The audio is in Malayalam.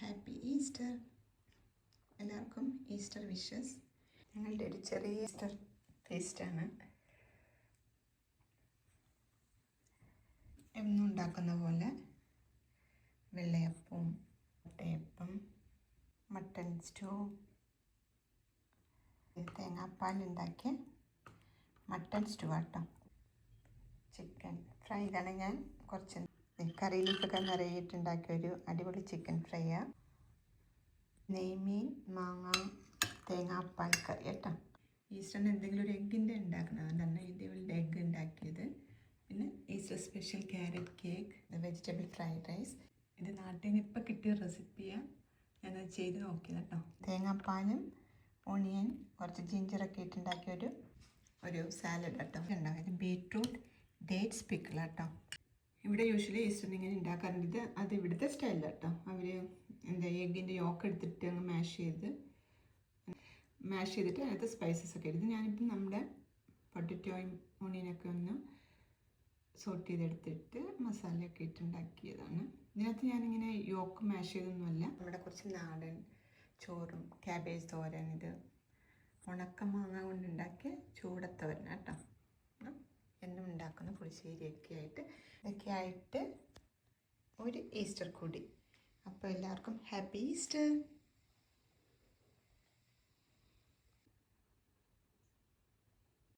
Happy Easter. എല്ലാവർക്കും ഈസ്റ്റർ വിഷസ്. ഞങ്ങളുടെ ഒരു ചെറിയ ഈസ്റ്റർ ഫീസ്റ്റാണ്. എന്നും ഉണ്ടാക്കുന്ന പോലെ വെള്ളയപ്പവും മുട്ടയപ്പം, മട്ടൺ സ്റ്റൂ, തേങ്ങാപ്പാലുണ്ടാക്കിയ മട്ടൺ സ്റ്റൂ ആട്ടോ. ചിക്കൻ ഫ്രൈ ഇതാണ് ഞാൻ കുറച്ച് കറിയിലേക്കൊക്കെ നിറയിട്ടുണ്ടാക്കിയൊരു അടിപൊളി ചിക്കൻ ഫ്രൈയാണ്. നെയ്മീൻ, മാങ്ങ, തേങ്ങാപ്പാൽ കറി കേട്ടോ. ഈസ്റ്ററിന് എന്തെങ്കിലും ഒരു എഗ്ഗിൻ്റെ ഉണ്ടാക്കണം, അതുകൊണ്ടാണ് ഇതേപോലെ എഗ്ഗ് ഉണ്ടാക്കിയത്. പിന്നെ Easter special carrot cake, vegetable fried rice. ഇത് നാട്ടിൽ നിന്ന് ഇപ്പോൾ കിട്ടിയ റെസിപ്പിയാണ്, ഞാനത് ചെയ്ത് നോക്കിയത് കേട്ടോ. തേങ്ങാപ്പാലും ഓണിയൻ കുറച്ച് ജിഞ്ചറൊക്കെ ഇട്ടുണ്ടാക്കിയ ഒരു സാലഡ് കേട്ടോ ഉണ്ടായത്. ബീട്രൂട്ട് ഡേറ്റ്സ് പിക്കിൾ കേട്ടോ. ഇവിടെ യൂഷ്വലി ഈസ്റ്ററിന് ഇങ്ങനെ ഉണ്ടാക്കാറുണ്ട്. അത് ഇവിടുത്തെ സ്റ്റൈലിൽ കേട്ടോ. അവർ എഗ്ഗിൻ്റെ യോക്ക് എടുത്തിട്ട് അങ്ങ് മാഷ് ചെയ്തിട്ട് അതിനകത്ത് സ്പൈസസ് ഒക്കെ എടുത്ത് ഞാനിപ്പം നമ്മുടെ പൊട്ടറ്റോയും ഓണിയനൊക്കെ ഒന്ന് സോട്ട് ചെയ്തെടുത്തിട്ട് മസാലയൊക്കെ ഇട്ടുണ്ടാക്കിയതാണ്. ഇതിനകത്ത് ഞാനിങ്ങനെ യോക്ക് മാഷ് ചെയ്തൊന്നുമല്ല. നമ്മുടെ കുറച്ച് നാടൻ ചോറും ക്യാബേജ് തോരൻ, ഇത് ഉണക്കമാങ്ങ കൊണ്ടുണ്ടാക്കിയ ചൂടത്തോരൻ കേട്ടോ. എന്നും ഉണ്ടാക്കുന്ന പുളിശ്ശേരിയൊക്കെ ആയിട്ട് ഒരു ഈസ്റ്റർ കൂടി. അപ്പോൾ എല്ലാവർക്കും ഹാപ്പി ഈസ്റ്റർ.